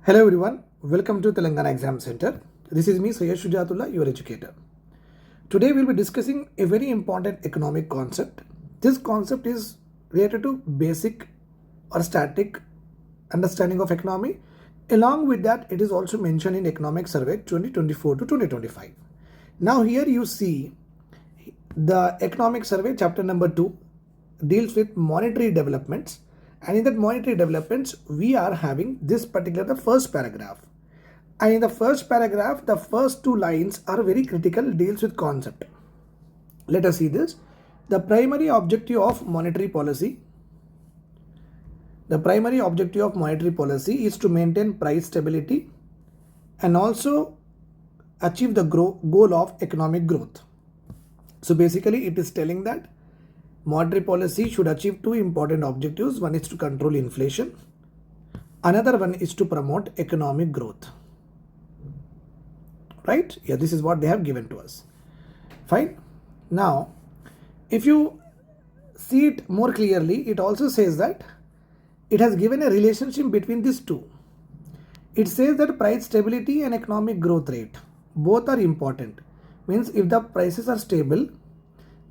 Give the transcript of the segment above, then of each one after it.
Hello everyone, welcome to Telangana Exam Center. This is me, Sayyid Shujatullah, your educator. Today we'll be discussing a very important economic concept. This concept is related to basic or static understanding of economy. Along with that, it is also mentioned in Economic Survey 2024 to 2025. Now here you see the Economic Survey chapter number 2 deals with monetary developments, and in that monetary developments we are having this particular the first paragraph, and in the first paragraph the first two lines are very critical, deals with concept. Let us see this. The primary objective of monetary policy is to maintain price stability and also achieve the goal of economic growth. So basically it is telling that monetary policy should achieve two important objectives. One is to control inflation. Another one is to promote economic growth. Right? Yeah, this is what they have given to us. Fine. Now, if you see it more clearly, it also says that it has given a relationship between these two. It says that price stability and economic growth rate, both are important. Means if the prices are stable,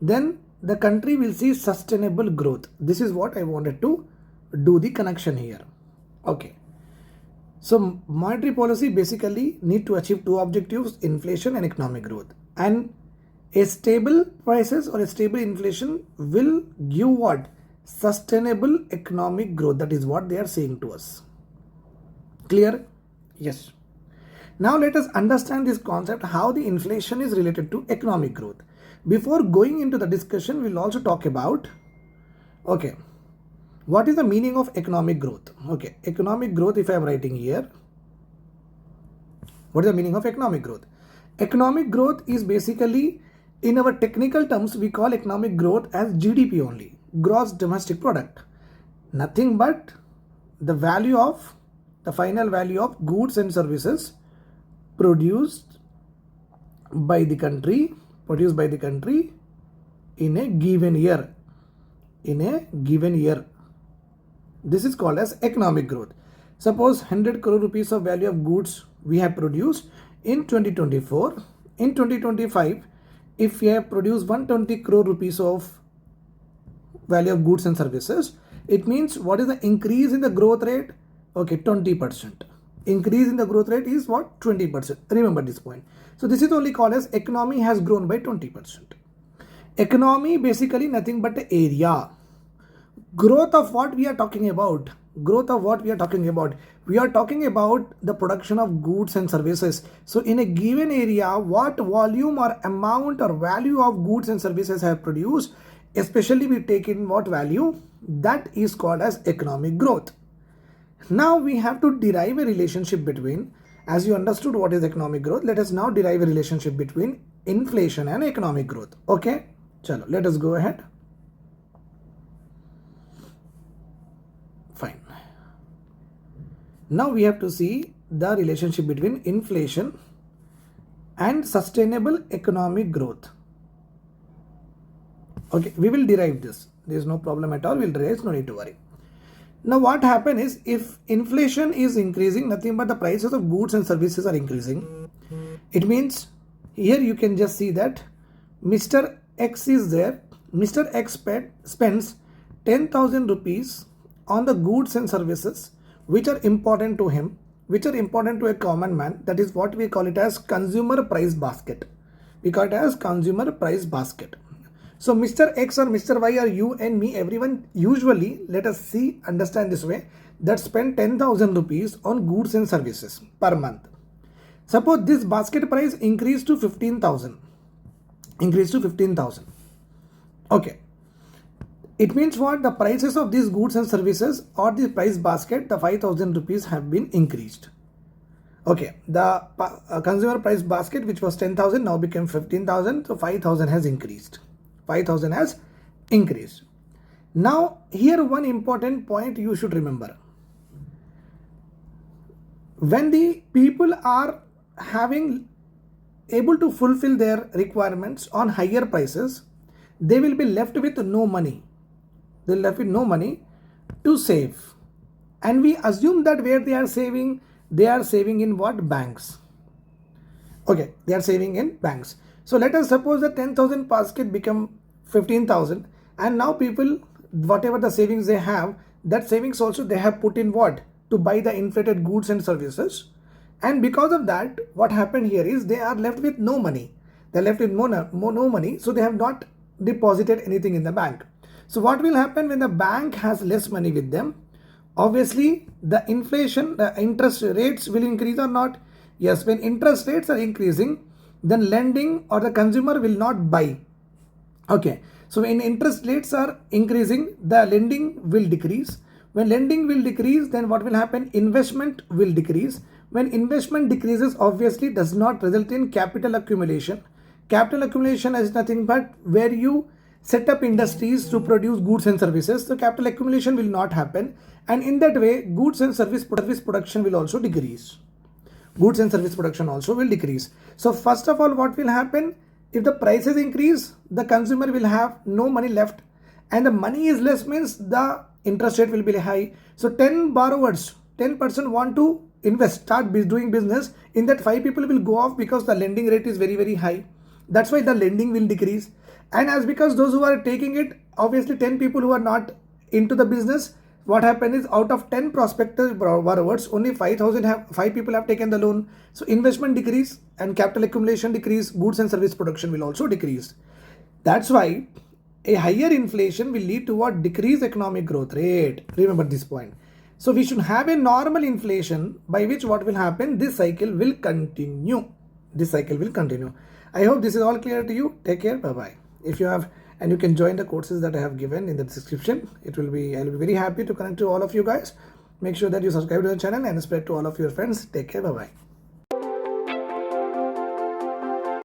then the country will see sustainable growth. This is what I wanted to do the connection here. Okay. So monetary policy basically need to achieve two objectives, inflation and economic growth. And a stable prices or a stable inflation will give what? Sustainable economic growth. That is what they are saying to us. Clear? Yes. Now let us understand this concept, how the inflation is related to economic growth. Before going into the discussion, we'll also talk about, okay, what is the meaning of economic growth? Okay, economic growth, if I am writing here, what is the meaning of economic growth? Economic growth is basically, in our technical terms, we call economic growth as GDP only, gross domestic product. Nothing but the value of, the final value of goods and services produced by the country in a given year. This is called as economic growth. Suppose 100 crore rupees of value of goods we have produced in 2024. In 2025, if we have produced 120 crore rupees of value of goods and services, it means what is the increase in the growth rate? Okay, 20%. Increase in the growth rate is what? 20%. Remember this point. So this is only called as economy has grown by 20%. Economy basically nothing but the area. Growth of what we are talking about? We are talking about the production of goods and services. So in a given area, what volume or amount or value of goods and services have produced, especially we take in what value, that is called as economic growth. Now we have to derive a relationship between, as you understood what is economic growth, let us now derive a relationship between inflation and economic growth. Okay, chalo, let us go ahead. Fine. Now we have to see the relationship between inflation and sustainable economic growth. Okay, we will derive this. There is no problem at all. We'll derive, no need to worry. Now what happens is, if inflation is increasing, nothing but the prices of goods and services are increasing. It means here you can just see that Mr. X is there. Mr. X spends 10,000 rupees on the goods and services which are important to him, which are important to a common man. That is what we call it as consumer price basket. We call it as consumer price basket. So Mr. X or Mr. Y or you and me, everyone usually, let us see, understand this way, that spend 10,000 rupees on goods and services per month. Suppose this basket price increased to 15,000. Okay. It means what? The prices of these goods and services or the price basket, the 5,000 rupees have been increased. Okay. The consumer price basket, which was 10,000, now became 15,000. So 5,000 has increased. 5,000 has increased. Now here one important point you should remember. When the people are able to fulfill their requirements on higher prices, they will be left with no money. They'll left with no money to save. And we assume that where they are saving, they are saving in what? Banks. Okay, they are saving in banks. So let us suppose that 10,000 basket become 15,000, and now people, whatever the savings they have, that savings also they have put in what? To buy the inflated goods and services. And because of that, what happened here is they are left with no money. They're left with no money, so they have not deposited anything in the bank. So what will happen when the bank has less money with them? Obviously, the inflation, the interest rates will increase or not? Yes, when interest rates are increasing, then lending or the consumer will not buy. Okay, so when interest rates are increasing, the lending will decrease. When lending will decrease, then what will happen? Investment will decrease. When investment decreases, obviously does not result in capital accumulation. Capital accumulation is nothing but where you set up industries to produce goods and services. So capital accumulation will not happen, and in that way goods and service production will also decrease. Goods and service production also will decrease. So first of all, what will happen? If the prices increase, the consumer will have no money left, and the money is less means the interest rate will be high. So 10 borrowers, 10% want to invest, start doing business. In that 5 people will go off because the lending rate is very high. That's why the lending will decrease. And as because those who are taking it, obviously 10 people who are not into the business, what happened is out of 10 prospective borrowers, only 5 people have taken the loan. So investment decrease and capital accumulation decrease, goods and service production will also decrease. That's why a higher inflation will lead to what? Decreased economic growth rate. Remember this point. So we should have a normal inflation, by which what will happen? This cycle will continue. This cycle will continue. I hope this is all clear to you. Take care. Bye-bye. If you have, and you can join the courses that I have given in the description. I'll be very happy to connect to all of you guys. Make sure that you subscribe to the channel and spread to all of your friends. Take care. Bye-bye.